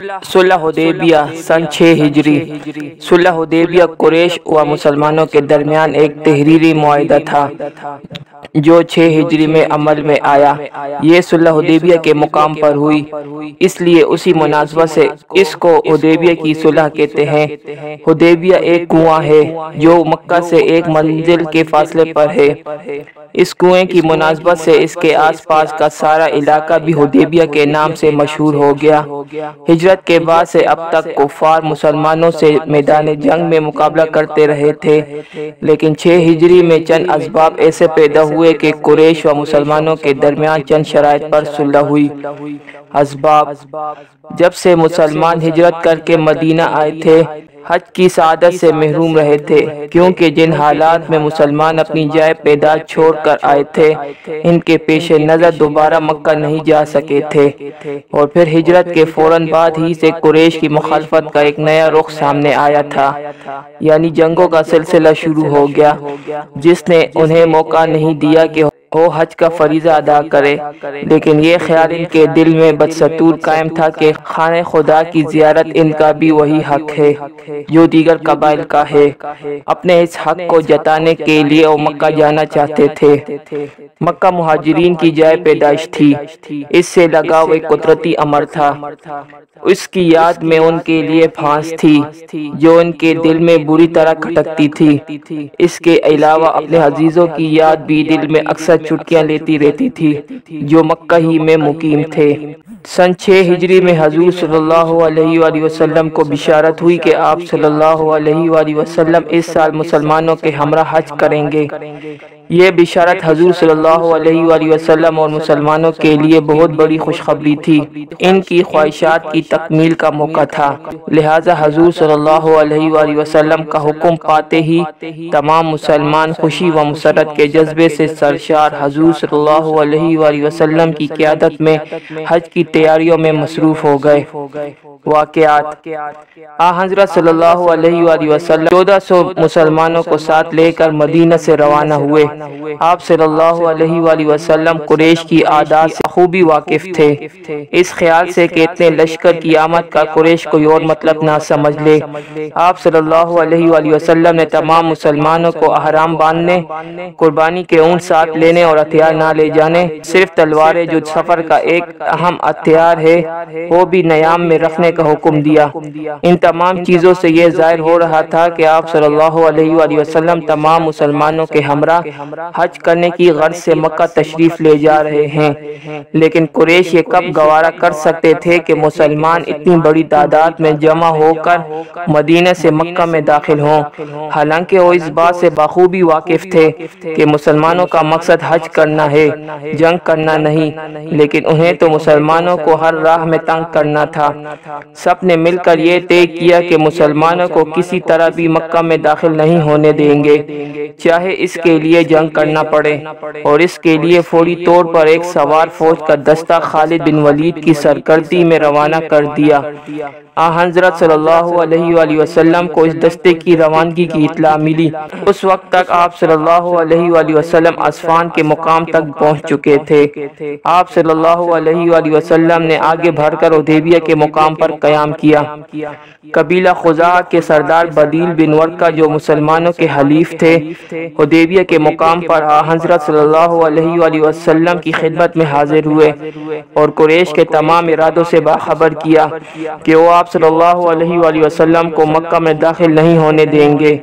صلح حدیبیہ سن 6 ہجری۔ صلح حدیبیہ قریش و مسلمانوں کے درمیان ایک تحریری معاہدہ تھا جو 6 ہجری میں عمل میں آیا۔ یہ صلح حدیبیہ کے مقام پر ہوئی، اس لیے اسی مناسبت سے اس کو حدیبیہ کی صلح کہتے ہیں۔ حدیبیہ ایک کنواں ہے جو مکہ سے ایک منزل کے فاصلے پر ہے۔ اس کنویں کی مناسبت سے اس کے آس پاس کا سارا علاقہ بھی حدیبیہ کے نام سے مشہور ہو گیا۔ ہجرت کے بعد سے اب تک کفار مسلمانوں سے میدان جنگ میں مقابلہ کرتے رہے تھے، لیکن 6 ہجری میں چند اسباب ایسے پیدا ہوئے کہ قریش و مسلمانوں کے درمیان چند شرائط پر صلح ہوئی۔ اسباب: جب سے مسلمان ہجرت کر کے مدینہ آئے تھے، حج کی سعادت سے محروم رہے تھے، کیونکہ جن حالات میں مسلمان اپنی جائے پیدار چھوڑ کر آئے تھے ان کے پیش نظر دوبارہ مکہ نہیں جا سکے تھے، اور پھر ہجرت کے فوراً بعد ہی سے قریش کی مخالفت کا ایک نیا رخ سامنے آیا تھا، یعنی جنگوں کا سلسلہ شروع ہو گیا، جس نے انہیں موقع نہیں دیا کہ وہ حج کا فریضہ ادا کرے، لیکن یہ خیال ان کے دل میں بدستور قائم تھا کہ خانہ خدا کی زیارت ان کا بھی وہی حق ہے جو دیگر قبائل کا ہے۔ اپنے اس حق کو جتانے کے لیے وہ مکہ جانا چاہتے تھے۔ مکہ مہاجرین کی جائے پیدائش تھی، اس سے لگاؤ ایک قدرتی امر تھا۔ اس کی یاد میں ان کے لیے پھانس تھی جو ان کے دل میں بری طرح کھٹکتی تھی۔ اس کے علاوہ اپنے عزیزوں کی یاد بھی دل میں اکثر چٹکیاں لیتی رہتی تھی جو مکہ ہی میں مقیم تھے۔ سن 6 ہجری میں حضور صلی اللہ علیہ وآلہ وسلم کو بشارت ہوئی کہ آپ صلی اللہ علیہ وآلہ وسلم اس سال مسلمانوں کے ہمراہ حج کریں گے۔ یہ بشارت حضور صلی اللہ علیہ وآلہ وسلم اور مسلمانوں کے لیے بہت بڑی خوشخبری تھی۔ ان کی خواہشات کی تکمیل کا موقع تھا، لہٰذا حضور صلی اللہ علیہ وآلہ وسلم کا حکم پاتے ہی تمام مسلمان خوشی و مسرت کے جذبے سے سرشار حضور صلی اللہ علیہ وآلہ وسلم کی قیادت میں حج کی تیاریوں میں مصروف ہو گئے۔ واقعات: حضرت صلی اللہ علیہ وآلہ وسلم 1400 مسلمانوں کو ساتھ لے کر مدینہ سے روانہ ہوئے۔ آپ صلی اللہ علیہ وآلہ وسلم قریش کی عادات سے خوبی واقف تھے، اس خیال سے کہ اتنے لشکر کی آمد کا قریش کوئی اور مطلب نہ سمجھ لے۔ آپ صلی اللہ علیہ وآلہ وسلم نے تمام مسلمانوں کو احرام باندھنے، قربانی کے اونٹ ساتھ لینے اور ہتھیار نہ لے جانے، صرف تلواریں جو سفر کا ایک اہم ہتھیار ہے وہ بھی نیام میں رکھنے کا حکم دیا۔ ان تمام چیزوں سے یہ ظاہر ہو رہا تھا کہ آپ صلی اللہ علیہ وآلہ وسلم تمام مسلمانوں کے ہمراہ حج کرنے کی غرض سے مکہ تشریف لے جا رہے ہیں، لیکن قریش یہ کب گوارا کر سکتے تھے کہ مسلمان اتنی بڑی تعداد میں جمع ہو کر مدینہ سے مکہ میں داخل ہوں۔ حالانکہ وہ اس بات سے بخوبی واقف تھے کہ مسلمانوں کا مقصد حج کرنا ہے، جنگ کرنا نہیں، لیکن انہیں تو مسلمانوں کو ہر راہ میں تنگ کرنا تھا۔ سب نے مل کر یہ طے کیا کہ مسلمانوں کو کسی طرح بھی مکہ میں داخل نہیں ہونے دیں گے، چاہے اس کے لیے جنگ کرنا پڑے، اور اس کے لیے فوری طور پر ایک سوار فوج کا دستہ خالد بن ولید کی سرکردگی میں روانہ کر دیا۔ حضرت صلی اللہ علیہ وآلہ وسلم کو اس دستے کی روانگی کی اطلاع ملی۔ اس وقت تک آپ صلی اللہ علیہ وآلہ وسلم عصفان کے مقام تک پہنچ چکے تھے۔ آپ صلی اللہ علیہ وآلہ وسلم نے آگے بڑھ کر حدیبیہ کے مقام پر قیام کیا۔ قبیلہ خزاعہ کے سردار بدیل بن ورقہ جو مسلمانوں کے حلیف تھے، حدیبیہ کے مقام پر حضرت صلی اللہ علیہ وآلہ وسلم کی خدمت میں حاضر ہوئے اور قریش کے تمام ارادوں سے باخبر کیا کہ وہ آپ صلی اللہ علیہ وآلہ وسلم کو مکہ میں داخل نہیں ہونے دیں گے،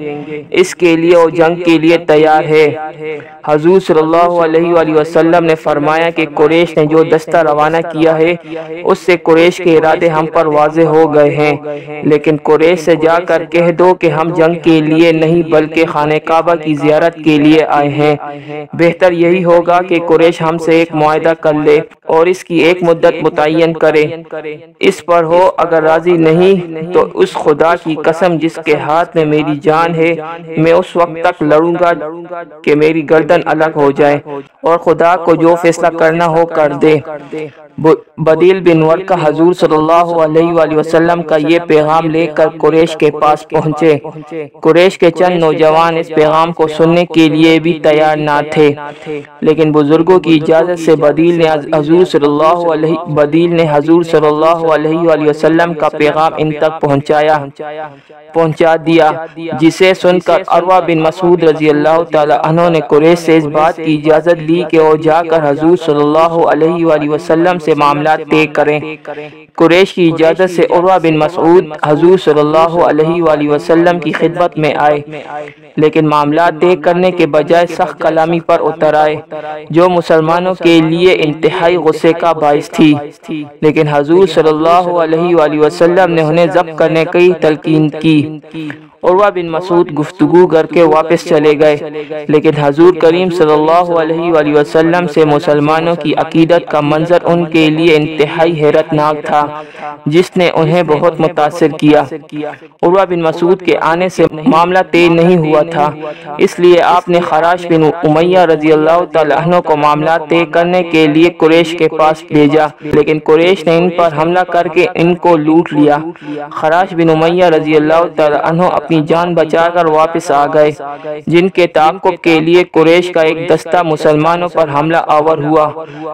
اس کے لیے وہ جنگ کے لیے تیار ہے۔ حضور صلی اللہ علیہ وآلہ وسلم نے فرمایا کہ قریش نے جو دستہ روانہ کیا ہے اس سے قریش کے ارادے ہم پر واضح ہو گئے ہیں، لیکن قریش سے جا کر کہہ دو کہ ہم جنگ کے لیے نہیں بلکہ خانہ کعبہ کی زیارت کے لیے آئے ہیں۔ بہتر یہی ہوگا کہ قریش ہم سے ایک معاہدہ کر لے اور اس کی ایک مدت متعین کرے، اس پر ہو اگر راضی نہیں تو اس خدا کی قسم جس کے ہاتھ میں میری جان ہے، میں اس وقت تک لڑوں گا کہ میری گردن الگ ہو جائے، اور خدا کو جو فیصلہ کرنا ہو کر دے۔ بدیل بن ورقہ حضور صلی اللہ علیہ وآلہ وسلم کا یہ پیغام لے کر قریش کے پاس پہنچے۔ قریش کے چند نوجوان اس پیغام کو سننے کے لیے بھی تیار نہ تھے، لیکن بزرگوں کی اجازت سے بدیل نے حضور صلی اللہ علیہ وآلہ وسلم کا پیغام ان تک پہنچا دیا، جسے سن کر عروہ بن مسعود رضی اللہ تعالی عنہ نے قریش سے اس بات کی اجازت لی کہ وہ جا کر حضور صلی اللہ علیہ وآلہ وسلم سے معاملات طے کریں۔ قریش کی اجازت سے عروہ بن مسعود حضور صلی اللہ علیہ وآلہ وسلم کی خدمت میں آئے، لیکن معاملات طے کرنے کے بجائے سخت کلامی پر اتر آئے، جو مسلمانوں کے لیے انتہائی غصے کا باعث تھی، لیکن حضور صلی اللہ علیہ وآلہ وسلم نے انہیں ضبط کرنے کی تلقین کی۔ عروہ بن مسعود گفتگو کر کے واپس چلے گئے، لیکن حضور کریم صلی اللہ علیہ وآلہ وسلم سے مسلمانوں کی عقیدت کا منظر ان کے لیے انتہائی حیرت ناک تھا، جس نے انہیں بہت متاثر کیا۔ عروہ بن مسعود کے آنے سے معاملہ طے نہیں ہوا تھا، اس لیے آپ نے خراش بن امیہ رضی اللہ تعالی عنہ کو معاملات طے کرنے کے لیے قریش کے پاس بھیجا، لیکن قریش نے ان پر حملہ کر کے ان کو لوٹ لیا۔ خراش بن امیہ رضی اللہ تعالی عنہ اپنی جان بچا کر واپس آ گئے، جن کے تعاقب کے لیے قریش کا ایک دستہ مسلمانوں پر حملہ آور ہوا،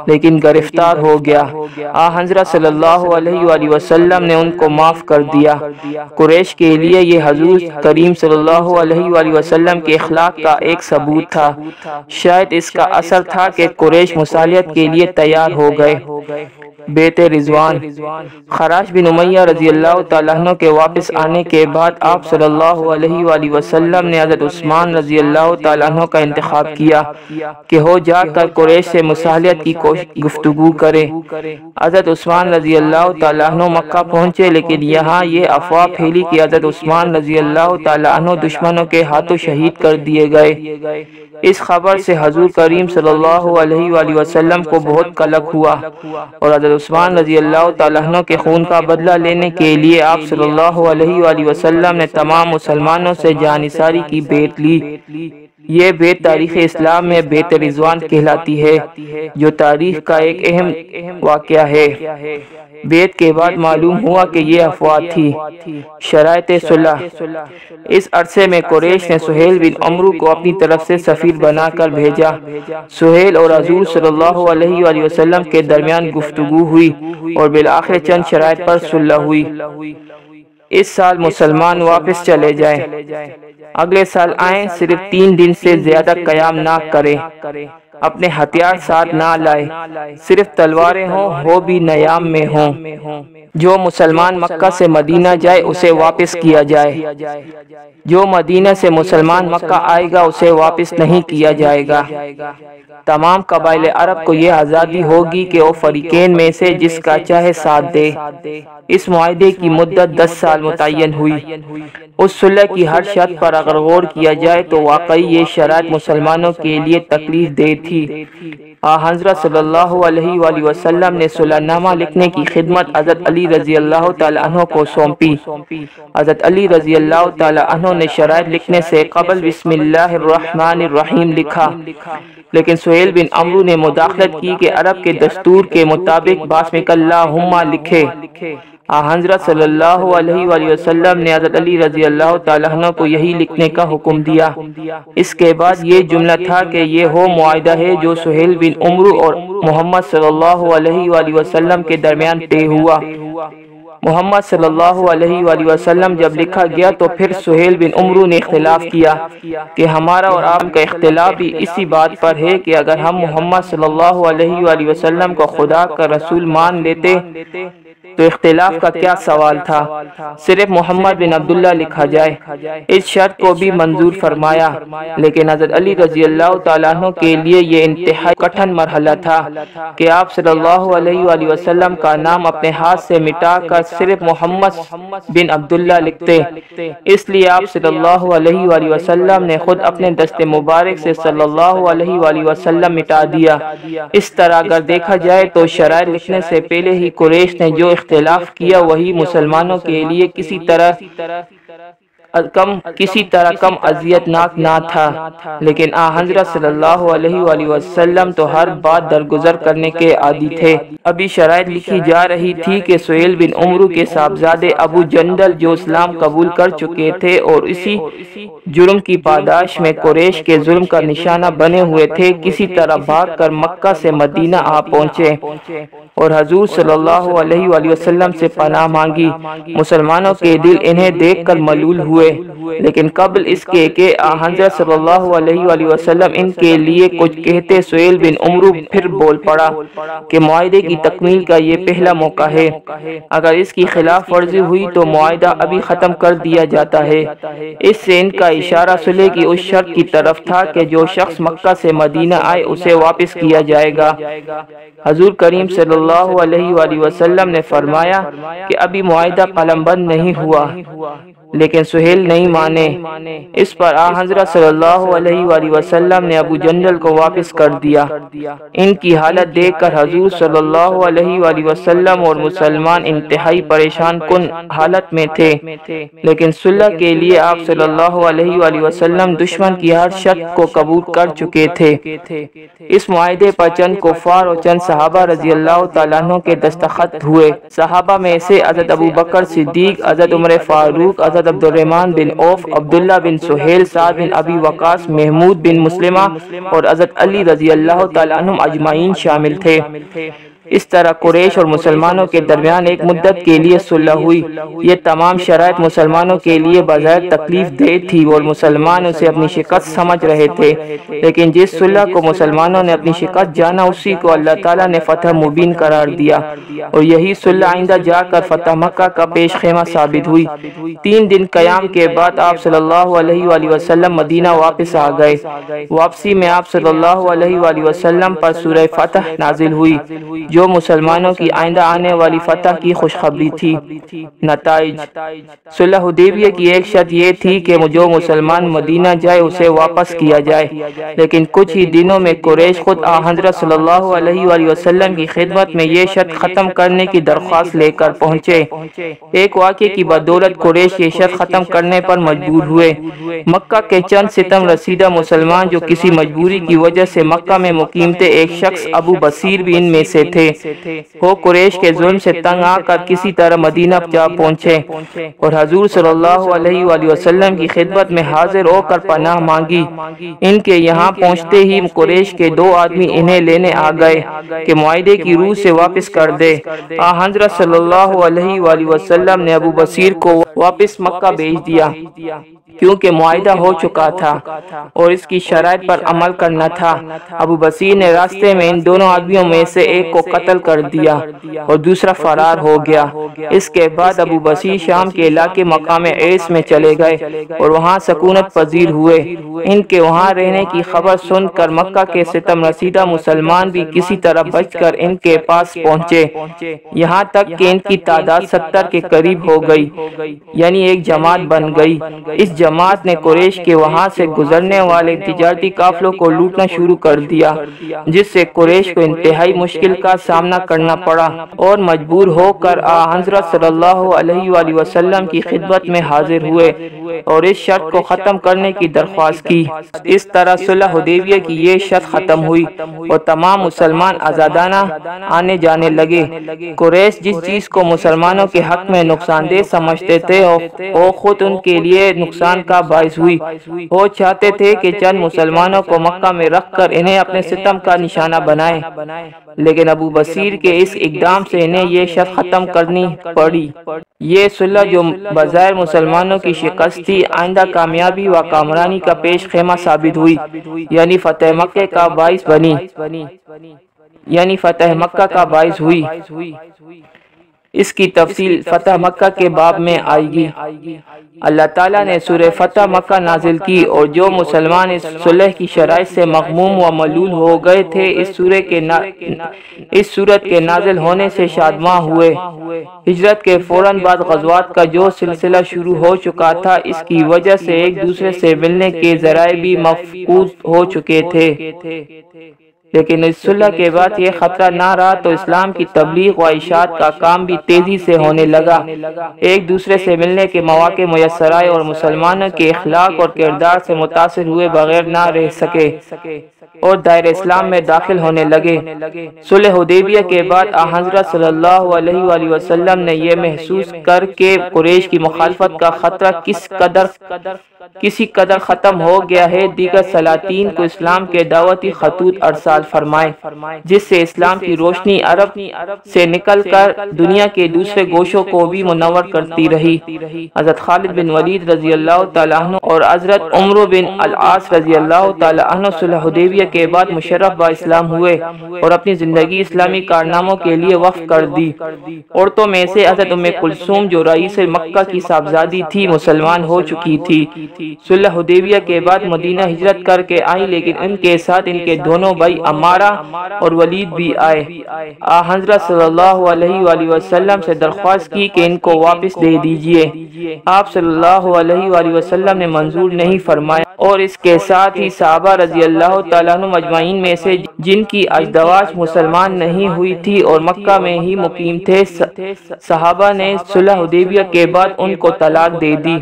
لیکن گرفتار ہو گیا۔ حضرت صلی اللہ علیہ وآلہ وسلم نے ان کو معاف کر دیا۔ قریش کے لیے یہ حضور کریم صلی اللہ علیہ وآلہ وسلم کے اخلاق کا ایک ثبوت تھا۔ شاید اس کا اثر تھا کہ قریش مصالحت کے لیے تیار ہو گئے۔ بیت رضوان۔ خراش بن امیہ رضی اللہ تعالیٰ عنہ کے واپس آنے کے بعد آپ صلی اللہ علیہ وآلہ وسلم نے حضرت عثمان رضی اللہ تعالیٰ عنہ کا انتخاب کیا کہ وہ جا کر قریش سے مصالحت کی گفتگو کرے۔ حضرت عثمان رضی اللہ تعالیٰ عنہ مکہ پہنچے، لیکن یہاں یہ افواہ پھیلی کہ حضرت عثمان رضی اللہ تعالیٰ عنہ دشمنوں کے ہاتھوں شہید کر دیے گئے۔ اس خبر سے حضور کریم صلی اللہ علیہ وآلہ وسلم کو بہت قلق ہوا، اور حضرت عثمان رضی اللہ تعالیٰ عنہ کے خون کا بدلہ لینے کے لیے آپ صلی اللہ علیہ وآلہ وسلم نے تمام مسلمانوں سے جانثاری کی بیعت لی۔ یہ بیعت تاریخ اسلام میں بیعت رضوان کہلاتی ہے، جو تاریخ کا ایک اہم واقعہ ہے۔ بیعت کے بعد معلوم ہوا کہ یہ افواہ تھی۔ شرائط صلح۔ اس عرصے میں قریش نے سہیل بن عمرو کو اپنی طرف سے سفیر بنا کر بھیجا۔ سہیل اور حضور صلی اللہ علیہ وآلہ وسلم کے درمیان گفتگو ہوئی اور بالآخر چند شرائط پر صلح ہوئی۔ اس سال مسلمان واپس چلے جائیں، اگلے سال آئیں، صرف 3 دن سے زیادہ قیام نہ کریں، اپنے ہتھیار ساتھ نہ لائیں، صرف تلواریں ہوں، وہ بھی نیام میں ہوں۔ جو مسلمان مکہ سے مدینہ جائے اسے واپس کیا جائے، جو مدینہ سے مسلمان مکہ آئے گا اسے واپس نہیں کیا جائے گا۔ تمام قبائل عرب کو یہ آزادی ہوگی کہ وہ فریقین میں سے جس کا چاہے ساتھ دے۔ اس معاہدے کی مدت 10 سال متعین ہوئی۔ اس صلح کی ہر شرط پر اگر غور کیا جائے تو واقعی یہ شرائط مسلمانوں کے لیے تکلیف دہ تھی۔ حضرت صلی اللہ علیہ وآلہ وسلم نے صلح نامہ لکھنے کی خدمت حضرت علی رضی اللہ تعالی عنہ کو سونپی۔ حضرت علی رضی اللہ تعالی عنہ نے شرائط لکھنے سے قبل بسم اللہ الرحمن الرحیم لکھا، لیکن سہیل بن عمرو نے مداخلت کی کہ عرب کے دستور کے مطابق باسمک اللہم لکھے۔ حضرت صلی اللہ علیہ وآلہ وسلم نے حضرت علی رضی اللہ تعالیٰ عنہ کو یہی لکھنے کا حکم دیا۔ اس کے بعد یہ جملہ تھا کہ یہ وہ معاہدہ ہے جو سہیل بن عمرو اور محمد صلی اللہ علیہ وآلہ وسلم کے درمیان طے ہوا۔ محمد صلی اللہ علیہ وآلہ وسلم جب لکھا گیا تو پھر سہیل بن عمرو نے اختلاف کیا کہ ہمارا اور آپ کا اختلاف بھی اسی بات پر ہے کہ اگر ہم محمد صلی اللہ علیہ وآلہ وسلم کو خدا کا رسول مان لیتے تو اختلاف کا کیا سوال تھا، صرف محمد بن عبداللہ لکھا جائے۔ اس شرط کو بھی منظور فرمایا، لیکن حضرت علی رضی اللہ تعالیٰ عنہ کے لیے یہ انتہائی کٹھن مرحلہ تھا کہ آپ صلی اللہ علیہ وآلہ وسلم کا نام اپنے ہاتھ سے مٹا کر صرف محمد بن عبداللہ لکھتے۔ اس لیے آپ صلی اللہ علیہ وآلہ وسلم نے خود اپنے دست مبارک سے صلی اللہ علیہ وآلہ وسلم مٹا دیا۔ اس طرح اگر دیکھا جائے تو شرائط لکھنے سے پہلے ہی قریش نے جو اختلاف کیا وہی مسلمانوں کے لیے کسی طرح کسی طرح کم اذیت ناک نہ تھا، لیکن حضرت صلی اللہ علیہ وآلہ وسلم تو ہر بات درگزر کرنے کے عادی تھے۔ ابھی شرائط لکھی جا رہی تھی کہ سہیل بن عمرو کے صاحبزادے ابو جندل جو اسلام قبول کر چکے تھے اور اسی جرم کی پاداش میں قریش کے ظلم کا نشانہ بنے ہوئے تھے، کسی طرح بھاگ کر مکہ سے مدینہ آ پہنچے اور حضور صلی اللہ علیہ وآلہ وسلم سے پناہ مانگی۔ مسلمانوں کے دل انہیں دیکھ کر ملول ہوئے، لیکن قبل اس کے کہ حضرت صلی اللہ علیہ وآلہ وسلم ان کے لیے کچھ کہتے، سہیل بن عمرو پھر بول پڑا کہ معاہدے کی تکمیل کا یہ پہلا موقع ہے، اگر اس کی خلاف ورزی ہوئی تو معاہدہ ابھی ختم کر دیا جاتا ہے۔ اس سے ان کا اشارہ صلح کی اس شرط کی طرف تھا کہ جو شخص مکہ سے مدینہ آئے اسے واپس کیا جائے گا۔ حضور کریم صلی اللہ علیہ وآلہ وسلم نے فرمایا کہ ابھی معاہدہ قلم بند نہیں ہوا، لیکن سہیل نہیں مانے۔ اس پر حضرت صلی اللہ علیہ وآلہ وسلم نے ابو جندل کو واپس کر دیا۔ ان کی حالت دیکھ کر حضور صلی اللہ علیہ وآلہ وسلم اور مسلمان انتہائی پریشان کن حالت میں تھے، لیکن صلح کے لیے آپ صلی اللہ علیہ وآلہ وسلم دشمن کی ہر شرط کو قبول کر چکے تھے۔ اس معاہدے پر چند کفار اور چند صحابہ رضی اللہ تعالیٰ عنہ کے دستخط ہوئے۔ صحابہ میں سے حضرت ابو بکر صدیق، حضرت عمر فاروق، حضرت عبد الرحمن بن عوف، عبداللہ بن سہیل، سعد بن ابی وقاص، محمود بن مسلمہ اور حضرت علی رضی اللہ تعالیٰ عنہم اجمعین شامل تھے۔ اس طرح قریش اور مسلمانوں کے درمیان ایک مدت کے لیے صلح ہوئی۔ یہ تمام شرائط مسلمانوں کے لیے بظاہر تکلیف دہ تھی اور مسلمان اسے اپنی شکست سمجھ رہے تھے، لیکن جس صلح کو مسلمانوں نے اپنی شکست جانا اسی کو اللہ تعالیٰ نے فتح مبین قرار دیا، اور یہی صلح آئندہ جا کر فتح مکہ کا پیش خیمہ ثابت ہوئی۔ 3 دن قیام کے بعد آپ صلی اللہ علیہ وآلہ وسلم مدینہ واپس آ گئے۔ واپسی میں آپ صلی اللہ علیہ وآلہ وسلم پر سورہ فتح نازل ہوئی، جو مسلمانوں کی آئندہ آنے والی فتح کی خوشخبری تھی۔ نتائج: صلح حدیبیہ کی ایک شرط یہ تھی کہ جو مسلمان مدینہ جائے اسے واپس کیا جائے، لیکن کچھ ہی دنوں میں قریش خود حضرت صلی اللہ علیہ وآلہ وسلم کی خدمت میں یہ شرط ختم کرنے کی درخواست لے کر پہنچے۔ ایک واقعے کی بدولت قریش یہ شرط ختم کرنے پر مجبور ہوئے۔ مکہ کے چند ستم رسیدہ مسلمان جو کسی مجبوری کی وجہ سے مکہ میں مقیم تھے، ایک شخص ابو بصیر بھی ان میں سے تھے، وہ قریش کے ظلم سے تنگ آ کر کسی طرح مدینہ جا پہنچے اور حضور صلی اللہ علیہ وآلہ وسلم کی خدمت میں حاضر ہو کر پناہ مانگی۔ ان کے یہاں پہنچتے ہی قریش کے 2 آدمی انہیں لینے آ گئے کہ معاہدے کی روح سے واپس کر دے۔ حضرت صلی اللہ علیہ وآلہ وسلم نے ابو بصیر کو واپس مکہ بھیج دیا، کیونکہ معاہدہ ہو چکا تھا اور اس کی شرائط پر عمل کرنا تھا۔ ابو بصیر نے راستے میں ان دونوں آدمیوں میں سے ایک کو قتل کر دیا اور دوسرا فرار ہو گیا۔ اس کے بعد ابو بصیر شام کے علاقے مقام عیس میں چلے گئے اور وہاں سکونت پذیر ہوئے۔ ان کے وہاں رہنے کی خبر سن کر مکہ کے ستم رسیدہ مسلمان بھی کسی طرح بچ کر ان کے پاس پہنچے، یہاں تک کہ ان کی تعداد 70 کے قریب ہو گئی، یعنی ایک جماعت بن گئی۔ اس جماعت نے قریش کے وہاں سے گزرنے والے تجارتی قافلوں کو لوٹنا شروع کر دیا، جس سے قریش کو انتہائی مشکل کا سامنا کرنا پڑا اور مجبور ہو کر حضرت صلی اللہ علیہ وآلہ وسلم کی خدمت میں حاضر ہوئے اور اس شرط کو ختم کرنے کی درخواست کی۔ اس طرح صلح حدیبیہ کی یہ شرط ختم ہوئی اور تمام مسلمان آزادانہ آنے جانے لگے۔ قریش جس چیز کو مسلمانوں کے حق میں نقصان دہ سمجھتے تھے وہ خود ان کے لیے نقصان کا باعث ہوئی۔ وہ چاہتے تھے کہ چند مسلمانوں کو مکہ میں رکھ کر انہیں اپنے ستم کا نشانہ بنائے، لیکن ابو بصیر کے اس اقدام سے انہیں یہ شرط ختم کرنی پڑی۔ یہ صلح جو بظاہر مسلمانوں کی شکست تھی، آئندہ کامیابی و کامرانی کا پیش خیمہ ثابت ہوئی، یعنی فتح مکہ کا باعث ہوئی۔ اس کی تفصیل فتح مکہ کے باب میں آئے گی۔ اللہ تعالیٰ نے سورہ فتح مکہ نازل کی اور جو مسلمان اس صلح کی شرائط سے مغموم و ملول ہو گئے تھے، اس سورت کے نازل ہونے سے شادماں ہوئے۔ ہجرت کے فوراً بعد غزوات کا جو سلسلہ شروع ہو چکا تھا، اس کی وجہ سے ایک دوسرے سے ملنے کے ذرائع بھی مفقود ہو چکے تھے۔ لیکن اس صلح کے بعد یہ خطرہ نہ رہا تو اسلام کی تبلیغ و اشاعت کا کام بھی تیزی سے ہونے لگا۔ ایک دوسرے سے ملنے کے مواقع میسر آئے اور مسلمانوں کے اخلاق اور کردار سے متاثر ہوئے بغیر نہ رہ سکے اور دائرہ اسلام میں داخل ہونے لگے۔ صلح حدیبیہ کے بعد حضرت صلی اللہ علیہ وآلہ وسلم نے یہ محسوس کر کے قریش کی مخالفت کا خطرہ کسی قدر ختم ہو گیا ہے، دیگر سلاطین کو اسلام کے دعوتی خطوط ارسال فرمائے، جس سے اسلام کی روشنی عرب سے نکل کر دنیا کے دوسرے گوشوں کو بھی منور کرتی رہی۔ حضرت خالد بن ولید رضی اللہ تعالیٰ عنہ اور حضرت عمرو بن العاص رضی اللہ تعالیٰ عنہ صلح حدیبیہ کے بعد مشرف با اسلام ہوئے اور اپنی زندگی اسلامی کارناموں کے لیے وقف کر دی۔ عورتوں میں سے حضرت ام کلثوم جو رئیس مکہ کی صاحبزادی تھی مسلمان ہو چکی تھی۔ صلح حدیبیہ کے بعد مدینہ ہجرت کر کے آئی، لیکن ان کے ساتھ ان کے دونوں بھائی عمارہ اور ولید بھی آئے۔ حضرت صلی اللہ علیہ وآلہ وسلم سے درخواست کی کہ ان کو واپس دے دیجئے۔ آپ صلی اللہ علیہ وآلہ وسلم نے منظور نہیں فرمایا اور اس کے ساتھ ہی صحابہ رضی اللہ تعالیٰ عنہ مجمعین میں سے جن کی ازدواج مسلمان نہیں ہوئی تھی اور مکہ میں ہی مقیم تھے، صحابہ نے صلح حدیبیہ کے بعد ان کو طلاق دے دی۔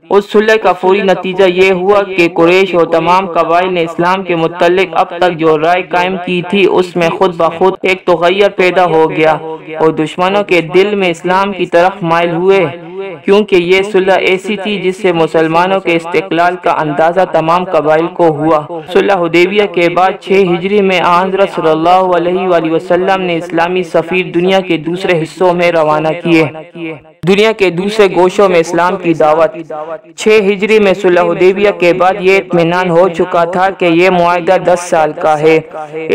اس صلح کا فوری نتیجہ یہ ہوا کہ قریش اور تمام قبائل نے اسلام کے متعلق اب تک جو رائے قائم کی تھی اس میں خود بخود ایک تغیر پیدا ہو گیا اور دشمنوں کے دل میں اسلام کی طرف مائل ہوئے، کیونکہ یہ صلح ایسی تھی جس سے مسلمانوں کے استقلال کا اندازہ تمام قبائل کو ہوا۔ صلح حدیبیہ کے بعد 6 ہجری میں حضرت صلی اللہ علیہ وآلہ وسلم نے اسلامی سفیر دنیا کے دوسرے حصوں میں روانہ کیے۔ دنیا کے دوسرے گوشوں میں اسلام کی دعوت۔ 6 ہجری میں صلح حدیبیہ کے بعد یہ اطمینان ہو چکا تھا کہ یہ معاہدہ 10 سال کا ہے،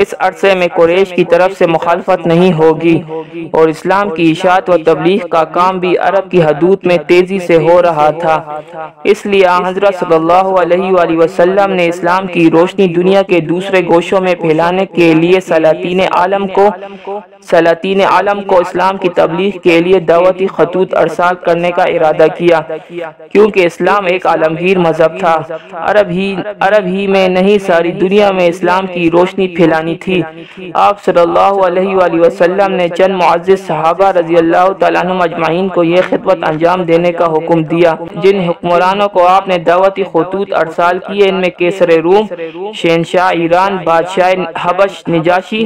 اس عرصے میں قریش کی طرف سے مخالفت نہیں ہوگی اور اسلام کی اشاعت و تبلیغ کا کام بھی عرب کی حدود میں تیزی سے ہو رہا تھا۔ اس لیے حضرت صلی اللہ علیہ وآلہ وسلم نے اسلام کی روشنی دنیا کے دوسرے گوشوں میں پھیلانے کے لیے سلاطین عالم کو اسلام کی تبلیغ کے لیے دعوتی خطوط ارسال کرنے کا ارادہ کیا، کیونکہ اسلام ایک عالمگیر مذہب تھا۔ عرب ہی میں نہیں ساری دنیا میں اسلام کی روشنی پھیلانی تھی۔ آپ صلی اللہ علیہ وآلہ وسلم نے چند معزز صحابہ رضی اللہ تعالیٰ عنہ مجمعین کو یہ خدمت انجام دینے کا حکم دیا۔ جن حکمرانوں کو آپ نے دعوتی خطوط ارسال کیے ان میں کیسر روم، شہنشاہ ایران، بادشاہ حبش نجاشی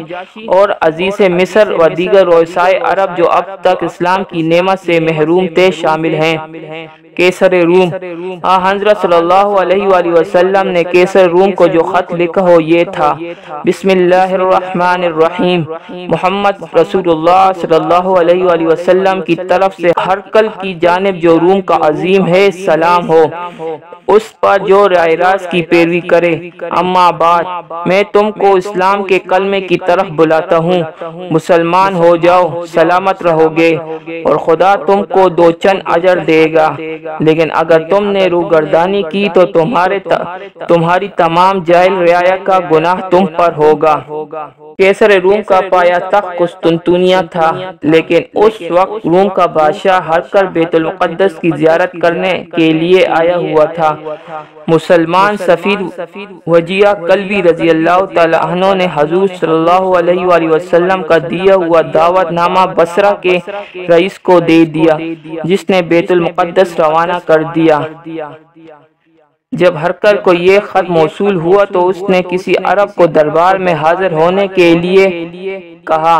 اور عزیز مصر و دیگر رؤسائے عرب جو اب تک اسلام کی نعمت سے محروم تھے شامل ہیں۔ کیسر روم۔ حضرت صلی اللہ علیہ وآلہ وسلم نے کیسر روم کو جو خط لکھا ہو یہ تھا: بسم اللہ الرحمن الرحیم، محمد رسول اللہ صلی اللہ علیہ وآلہ وسلم کی طرف سے ہرقل کی جانب جو روم کا عظیم ہے سلام ہو، اس پر جو رائے راست کی پیروی کرے۔ اما بعد، میں تم کو اسلام کے کلمے کی طرف بلاتا ہوں، مسلمان ہو جاؤ، سلامت رہو گے اور خدا تم کو 2 چند اجر دے گا، لیکن اگر تم نے روگردانی کی تو تمہاری تمام جاہل رعایا کا گناہ تم پر ہوگا۔ کیسر روم کا پایا تخت قسطنطنیہ تھا، لیکن اس وقت روم کا بادشاہ ہرقل بیت المقدس کی زیارت کرنے کے لیے آیا ہوا تھا۔ مسلمان سفیر وجیہ کلبی رضی اللہ تعالیٰ عنہ نے حضور صلی اللہ علیہ وآلہ وسلم کا دیا ہوا دعوت نامہ بصرہ کے رئیس کو دے دیا، جس نے بیت المقدس روانہ کر دیا۔ جب ہرقل کو یہ خط موصول ہوا تو اس نے کسی عرب کو دربار میں حاضر ہونے کے لیے کہا۔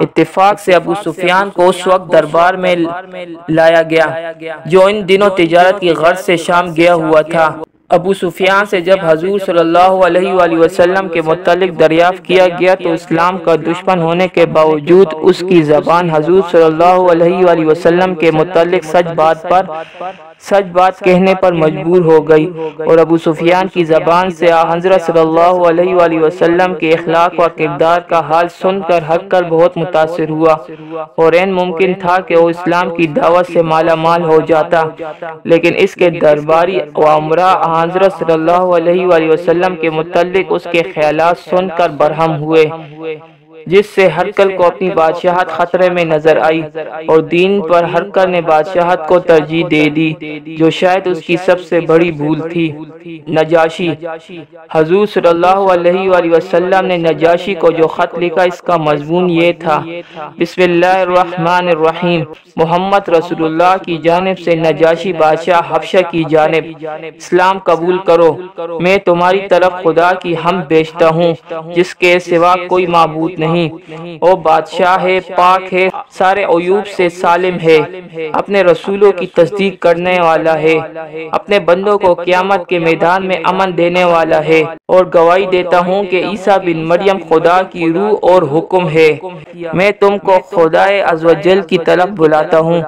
اتفاق سے ابو سفیان کو اس وقت دربار میں لایا گیا، جو ان دنوں تجارت کی غرض سے شام گیا ہوا تھا۔ ابو سفیان سے جب حضور صلی اللہ علیہ وآلہ وسلم کے متعلق دریافت کیا گیا تو اسلام کا دشمن ہونے کے باوجود اس کی زبان حضور صلی اللہ علیہ وآلہ وسلم کے متعلق سچ بات کہنے پر مجبور ہو گئی اور ابو سفیان کی زبان سے حضرت صلی اللہ علیہ وآلہ وسلم کے اخلاق و کردار کا حال سن کر ہرقل بہت متاثر ہوا اور عین ممکن تھا کہ وہ اسلام کی دعوت سے مالا مال ہو جاتا، لیکن اس کے درباری و امراء حضرت صلی اللہ علیہ وآلہ وسلم کے متعلق اس کے خیالات سن کر برہم ہوئے۔ جس سے ہرقل کو اپنی بادشاہت خطرے میں نظر آئی اور دین پر ہرقل نے بادشاہت کو ترجیح دے دی، جو شاید اس کی سب سے بڑی بھول تھی۔ نجاشی۔ حضور صلی اللہ علیہ وآلہ وسلم نے نجاشی کو جو خط لکھا، اس کا مضمون یہ تھا: بسم اللہ الرحمن الرحیم، محمد رسول اللہ کی جانب سے نجاشی بادشاہ حبشہ کی جانب، اسلام قبول کرو۔ میں تمہاری طرف خدا کی حمد بیچتا ہوں جس کے سوا کوئی معبود نہیں۔ وہ بادشاہ ہے، پاک ہے، سارے عیوب سے سالم ہے، اپنے رسولوں کی تصدیق کرنے والا ہے، اپنے بندوں کو قیامت کے میدان میں امن دینے والا ہے، اور گواہی دیتا ہوں کہ عیسیٰ بن مریم خدا کی روح اور حکم ہے۔ میں تم کو خدائے عزوجل کی طرف بلاتا ہوں۔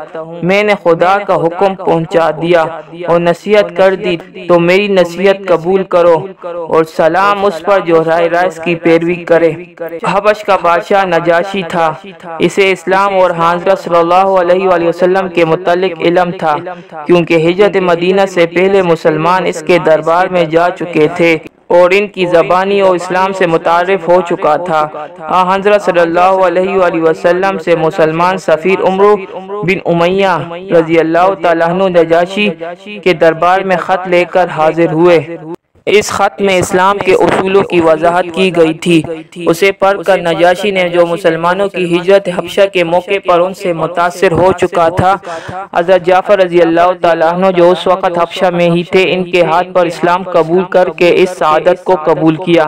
میں نے خدا کا حکم پہنچا دیا اور نصیحت کر دی، تو میری نصیحت قبول کرو، اور سلام اس پر جو رائے راست کی پیروی کرے۔ حبش کا بادشاہ نجاشی تھا۔ اسے اسلام اور حضرت صلی اللہ علیہ وآلہ وسلم کے متعلق علم تھا، کیونکہ ہجرت مدینہ سے پہلے مسلمان اس کے دربار میں جا چکے تھے اور ان کی زبانی اور اسلام سے متعارف ہو چکا تھا۔ حضرت صلی اللہ علیہ وآلہ وسلم سے مسلمان سفیر عمرو بن امیہ رضی اللہ تعالیٰ عنہ نجاشی کے دربار میں خط لے کر حاضر ہوئے۔ اس خط میں اسلام کے اصولوں کی وضاحت کی گئی تھی۔ اسے پڑھ کر نجاشی نے، جو مسلمانوں کی ہجرت حبشہ کے موقع پر ان سے متاثر ہو چکا تھا، حضرت جعفر رضی اللہ تعالیٰ عنہ جو اس وقت حبشہ میں ہی تھے، ان کے ہاتھ پر اسلام قبول کر کے اس سعادت کو قبول کیا،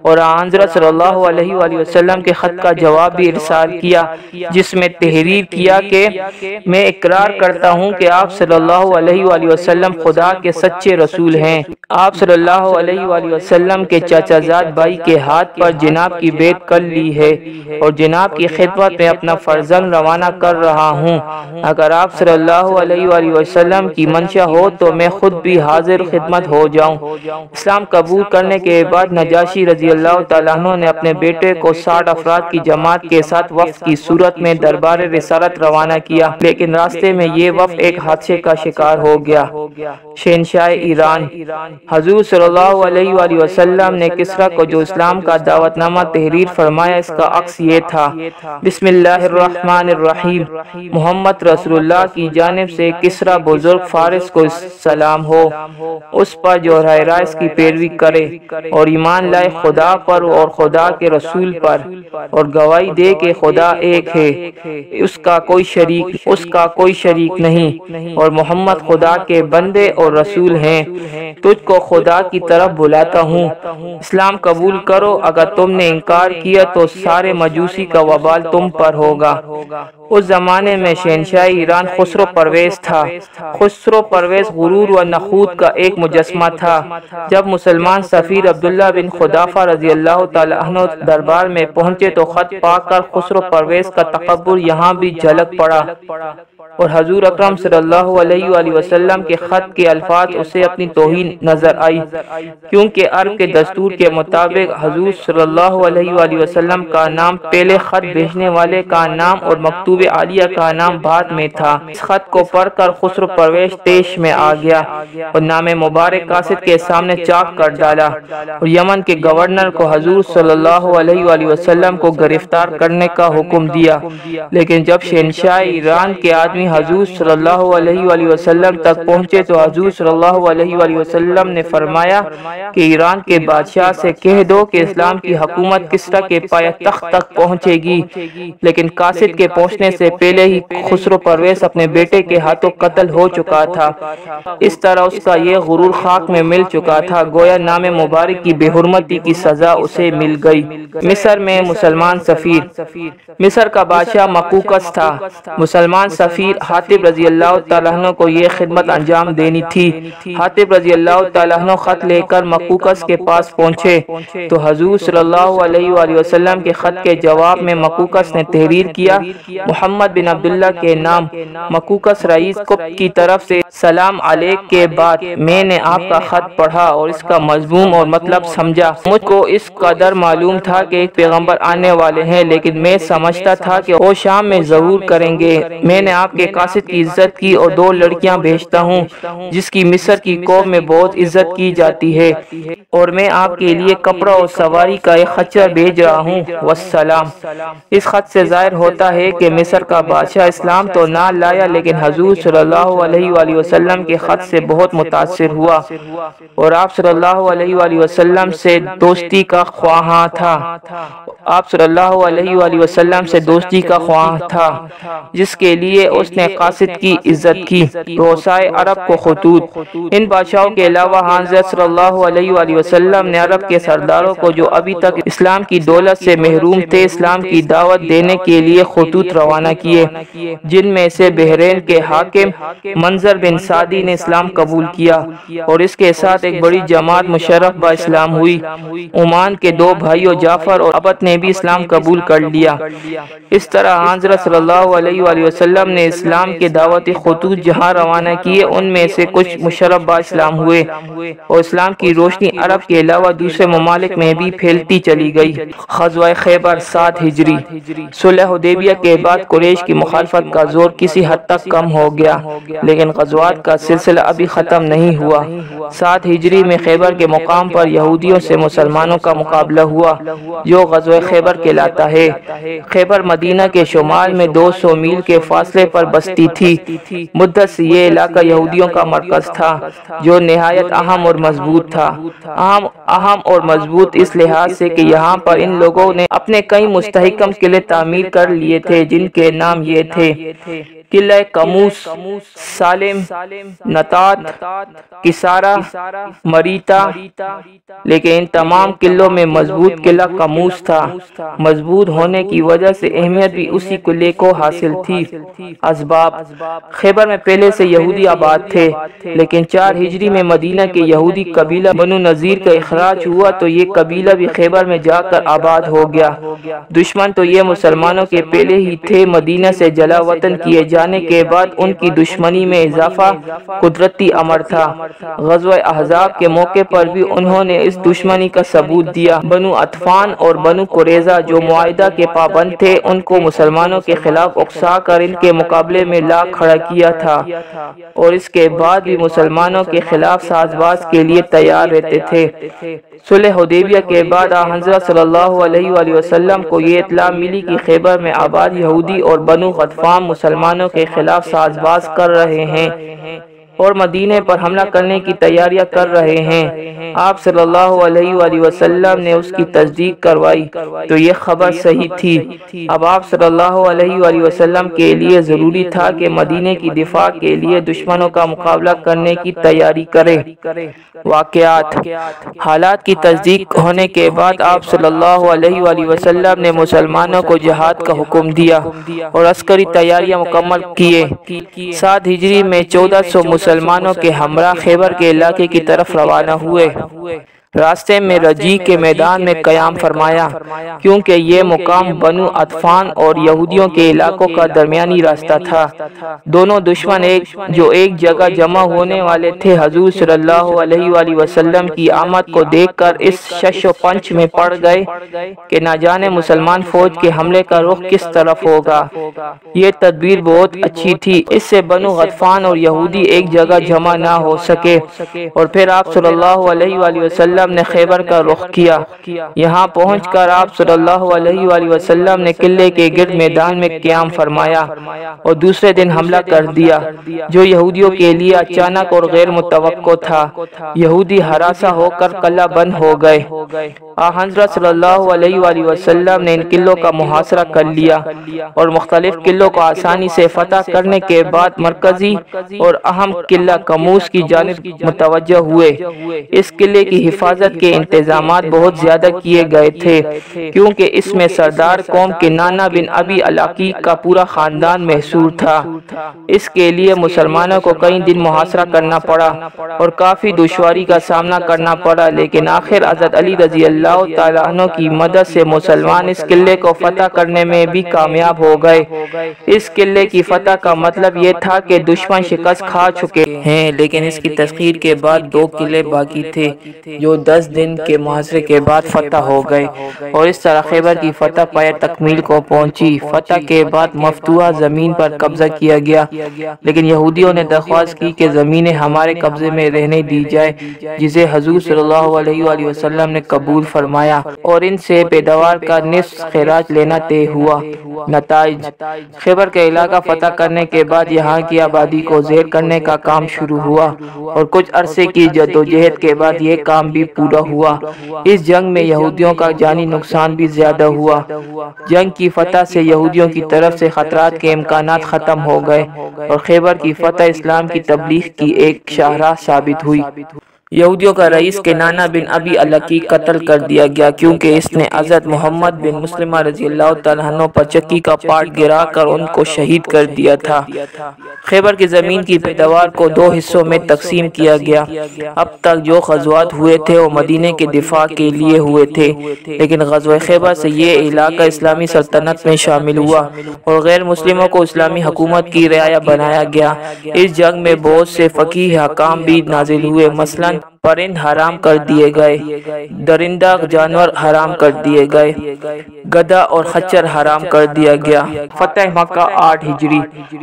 اور حضرت صلی اللہ علیہ وآلہ وسلم کے خط کا جواب بھی ارسال کیا، جس میں تحریر کیا کہ میں اقرار کرتا ہوں کہ آپ صلی اللہ علیہ وآلہ وسلم خدا کے سچے رسول ہیں۔ آپ صلی اللہ علیہ وآلہ وسلم کے چچا زاد بھائی کے ہاتھ پر جناب کی بیعت کر لی ہے اور جناب کی خدمت میں اپنا فرزند روانہ کر رہا ہوں۔ اگر آپ صلی اللہ علیہ وآلہ وسلم کی منشا ہو تو میں خود بھی حاضر خدمت ہو جاؤں۔ اسلام قبول کرنے کے بعد نجاشی رضی اللہ تعالیٰ عنہ نے اپنے بیٹے کو 60 افراد کی جماعت کے ساتھ وفد کی صورت میں دربار رسالت روانہ کیا، لیکن راستے میں یہ وفد ایک حادثے کا شکار ہو گیا۔ شہنشاہ ایران۔ حضور صلی اللہ علیہ وآلہ وسلم نے کسریٰ کو جو اسلام کا دعوت نامہ تحریر فرمایا، اس کا عکس یہ تھا: بسم اللہ الرحمن الرحیم، محمد رسول اللہ کی جانب سے کسریٰ بزرگ فارس کو سلام ہو، اس پر جو رائے راست کی پیروی کرے اور ایمان لائے خدا پر اور خدا کے رسول پر، اور گواہی دے کہ خدا ایک ہے، اس کا کوئی شریک نہیں، اور محمد خدا کے بندے اور رسول ہیں۔ تجھ کو خدا کی طرف بلاتا ہوں، اسلام قبول کرو، اگر تم نے انکار کیا تو سارے مجوسی کا وبال تم پر ہوگا۔ اس زمانے میں شہنشاہ ایران خسرو پرویز تھا۔ خسرو پرویز غرور و نخوت کا ایک مجسمہ تھا۔ جب مسلمان سفیر عبداللہ بن خدافہ رضی اللہ تعالیٰ عنہ دربار میں پہنچے تو خط پا کر خسرو پرویز کا تکبر یہاں بھی جھلک پڑا، اور حضور اکرم صلی اللہ علیہ وآلہ وسلم کے خط کے الفاظ اسے اپنی توہین نظر آئی، کیونکہ عرب کے دستور کے مطابق حضور صلی اللہ علیہ وآلہ وسلم کا نام پہلے خط بھیجنے والے کا نام اور مکتوب عالیہ کا نام بعد میں تھا۔ اس خط کو پڑھ کر خسرو پرویز طیش میں آ گیا اور نام مبارک قاصد کے سامنے چاک کر ڈالا، اور یمن کے گورنر کو حضور صلی اللہ علیہ وآلہ وسلم کو گرفتار کرنے کا حکم دیا، لیکن جب شہنشاہ ایران کے آدمی حضور صلی اللہ علیہ وآلہ وسلم تک پہنچے تو حضور صلی اللہ علیہ وآلہ وسلم نے فرمایا کہ ایران کے بادشاہ سے کہہ دو کہ اسلام کی حکومت کسریٰ کے پایہ تخت تک پہنچے گی، لیکن قاصد کے پہنچنے سے پہلے ہی خسرو پرویز اپنے بیٹے کے ہاتھوں قتل ہو چکا تھا۔ اس طرح اس کا یہ غرور خاک میں مل چکا تھا، گویا نام مبارک کی بے حرمتی کی سزا اسے مل گئی۔ مصر میں مسلمان سفیر۔ مصر کا بادشاہ مقوقس تھا۔ مسلمان سفیر حاتب رضی اللہ تعالیٰ عنہ کو یہ خدمت انجام دینی تھی۔ حاتب رضی اللہ تعالیٰ عنہ خط لے کر مقوقس کے پاس پہنچے تو حضور صلی اللہ علیہ وآلہ وسلم کے خط کے جواب میں مقوقس نے تحریر کیا: محمد بن عبداللہ کے نام، مقوقس رئیس کی طرف سے سلام علیک کے بعد میں نے آپ کا خط پڑھا اور اس کا مضمون اور مطلب سمجھا۔ مجھ کو اس قدر معلوم تھا کہ ایک پیغمبر آنے والے ہیں، لیکن میں سمجھتا تھا کہ وہ شام میں ظہور کریں گے۔ میں نے آپ کے قاصد کی عزت کی اور 2 لڑکیاں بھیجتا ہوں جس کی مصر کی قوم میں بہت عزت کی جاتی ہے، اور میں آپ کے لیے کپڑا اور سواری کا ایک خچر بھیج رہا ہوں، والسلام۔ اس خط سے ظاہر ہوتا ہے کہ مصر کا بادشاہ اسلام تو نہ لایا لیکن حضور صلی اللہ علیہ وآلہ وسلم کے خط سے بہت متاثر ہوا اور آپ صلی اللہ علیہ وآلہ وسلم سے دوستی کا خواہاں تھا۔ آپ صلی اللہ علیہ وآلہ وسلم سے دوستی کا خواہاں تھا جس کے لیے اس نے قاصد کی عزت کی۔ روسائے عرب کو خطوط۔ ان بادشاہوں کے علاوہ حضرت صلی اللہ علیہ وآلہ وسلم نے عرب کے سرداروں کو جو ابھی تک اسلام کی دولت سے محروم تھے اسلام کی دعوت دینے کے لیے خطوط روانہ کیے، جن میں سے بحرین کے حاکم منظر بن سعدی نے اسلام قبول کیا اور اس کے ساتھ ایک بڑی جماعت مشرف با اسلام ہوئی۔ عمان کے 2 بھائیوں جعفر اور ابت نے بھی اسلام قبول کر لیا۔ اس طرح حضرت صلی اللہ علیہ وآلہ وسلم نے اسلام کے دعوتی خطوط جہاں روانہ کیے ان میں سے کچھ مشرف با اسلام ہوئے اور اسلام کی روشنی عرب کے علاوہ دوسرے ممالک میں بھی پھیلتی چلی گئی۔ غزوہ خیبر 7 ہجری۔ صلح حدیبیہ کے بعد قریش کی مخالفت کا زور کسی حد تک کم ہو گیا لیکن غزوات کا سلسلہ ابھی ختم نہیں ہوا۔ 7 ہجری میں خیبر کے مقام پر یہودیوں سے مسلمانوں کا مقابلہ ہوا جو غزوہ خیبر کہلاتا ہے۔ خیبر مدینہ کے شمال میں 200 میل کے فاصلے پر بستی تھی۔ مدت سے یہ علاقہ یہودیوں کا مرکز تھا جو نہایت اہم اور مضبوط تھا۔ اہم اور مضبوط اس لحاظ سے کہ یہاں پر ان لوگوں نے اپنے کئی مستحکم قلعے تعمیر کر لیے تھے جن کے نام یہ تھے: قلعہ قموس، سالم، نطات، کسارا، مریتا۔ لیکن ان تمام قلعوں میں مضبوط قلعہ قموس تھا۔ مضبوط ہونے کی وجہ سے اہمیت بھی اسی قلعے کو حاصل تھی۔ اسباب: خیبر میں پہلے سے یہودی آباد تھے لیکن 4 ہجری میں مدینہ کے یہودی قبیلہ بنو نذیر کا اخراج ہوا تو یہ قبیلہ بھی خیبر میں جا کر آباد ہو گیا۔ دشمن تو یہ مسلمانوں کے پہلے ہی تھے، مدینہ سے جلا وطن کیے جانے کے بعد ان کی دشمنی میں اضافہ قدرتی امر تھا۔ غزوہ احزاب کے موقع پر بھی انہوں نے اس دشمنی کا ثبوت دیا۔ بنو عطفان اور بنو قریظہ جو معاہدہ کے پابند تھے ان کو مسلمانوں کے خلاف اکسا کر ان کے مقابلے میں لا کھڑا کیا تھا اور اس کے بعد بھی مسلمانوں کے خلاف ساز باز کے لیے تیار رہتے تھے۔ صلح حدیبیہ کے بعد حضرت صلی اللہ علیہ وآلہ وسلم کو یہ اطلاع ملی کہ خیبر میں آباد یہودی اور بنو غطفان مسلمانوں کے خلاف ساز باز کر رہے ہیں اور مدینے پر حملہ کرنے کی تیاریاں کر رہے ہیں۔ آپ صلی اللہ علیہ وآلہ وسلم نے اس کی تصدیق کروائی تو یہ خبر صحیح تھی۔ اب آپ صلی اللہ علیہ وآلہ وسلم کے لیے ضروری تھا کہ مدینے کی دفاع کے لیے دشمنوں کا مقابلہ کرنے کی تیاری کرے۔ واقعات: حالات کی تصدیق ہونے کے بعد آپ صلی اللہ علیہ وآلہ وسلم نے مسلمانوں کو جہاد کا حکم دیا اور عسکری تیاریاں مکمل کیے۔ 7 ہجری میں 1400 مسلمانوں کے ہمراہ خیبر کے علاقے کی طرف روانہ ہوئے۔ راستے میں رجیع کے میدان میں قیام فرمایا کیونکہ یہ مقام بنو عطفان اور یہودیوں کے علاقوں کا درمیانی راستہ تھا۔ دونوں دشمن جو ایک جگہ جمع ہونے والے تھے حضور صلی اللہ علیہ وآلہ وسلم کی آمد کو دیکھ کر اس شش و پنچ میں پڑ گئے کہ نہ جانے مسلمان فوج کے حملے کا رخ کس طرف ہوگا۔ یہ تدبیر بہت اچھی تھی، اس سے بنو عطفان اور یہودی ایک جگہ جمع نہ ہو سکے۔ اور پھر آپ صلی اللہ علیہ وآلہ وسلم نے خیبر کا رخ کیا۔ یہاں پہنچ کر آپ صلی اللہ علیہ وآلہ وسلم نے قلعے کے گرد میدان میں قیام فرمایا اور دوسرے دن حملہ کر دیا جو یہودیوں کے لیے اچانک اور غیر متوقع تھا۔ یہودی ہراساں ہو کر قلعہ بند ہو گئے۔ حضرت صلی اللہ علیہ وآلہ وسلم نے ان قلعوں کا محاصرہ کر لیا اور مختلف قلعوں کو آسانی سے فتح کرنے کے بعد مرکزی اور اہم قلعہ قموس کی جانب متوجہ ہوئے۔ اس قلعے کی حفاظت کے انتظامات بہت زیادہ کیے گئے تھے کیونکہ اس میں سردار قوم کنانہ بن ابی العقیق کا پورا خاندان محصور تھا۔ اس کے لیے مسلمانوں کو کئی دن محاصرہ کرنا پڑا اور کافی دشواری کا سامنا کرنا پڑا، لیکن آخر حضرت علی رضی اللہ تعالیٰ عنہ کی مدد سے مسلمان اس قلعے کو فتح کرنے میں بھی کامیاب ہو گئے۔ اس قلعے کی فتح کا مطلب یہ تھا کہ دشمن شکست کھا چکے ہیں، لیکن اس کی تسخیر کے بعد 2 قلعے باقی تھے جو 10 دن کے محاصرے کے بعد فتح ہو گئے اور اس طرح خیبر کی فتح پائے تکمیل کو پہنچی۔ فتح کے بعد مفتوحہ زمین پر قبضہ کیا گیا، لیکن یہودیوں نے درخواست کی کہ زمینیں ہمارے قبضے میں رہنے دی جائے، جسے حضور صلی اللہ علیہ وآلہ وسلم نے قبول فرمایا اور ان سے پیداوار کا نصف خراج لینا طے ہوا۔ نتائج: خیبر کا علاقہ فتح کرنے کے بعد یہاں کی آبادی کو زیر کرنے کا کام شروع ہوا اور کچھ عرصے کی جدوجہد کے بعد یہ کام بھی پورا ہوا۔ اس جنگ میں یہودیوں کا جانی نقصان بھی زیادہ ہوا۔ جنگ کی فتح سے یہودیوں کی طرف سے خطرات کے امکانات ختم ہو گئے اور خیبر کی فتح اسلام کی تبلیغ کی ایک شاہراہ ثابت ہوئی۔ یہودیوں کا رئیس کنانہ بن ابی العقیق قتل کر دیا گیا کیونکہ اس نے حضرت محمد بن مسلمہ رضی اللہ تعالیٰ عنہ پر چکی کا پاٹ گرا کر ان کو شہید کر دیا تھا۔ خیبر کی زمین کی پیداوار کو 2 حصوں میں تقسیم کیا گیا۔ اب تک جو غزوات ہوئے تھے وہ مدینے کے دفاع کے لیے ہوئے تھے، لیکن غزوہ خیبر سے یہ علاقہ اسلامی سلطنت میں شامل ہوا اور غیر مسلموں کو اسلامی حکومت کی رعایا بنایا گیا۔ اس جنگ میں بہت سے فقیہ احکام بھی نازل ہوئے، مثلاً پرند حرام کر دیے گئے، درندہ جانور حرام کر دیے گئے، گدھا اور خچر حرام کر دیا گیا۔ فتح مکہ 8 ہجری۔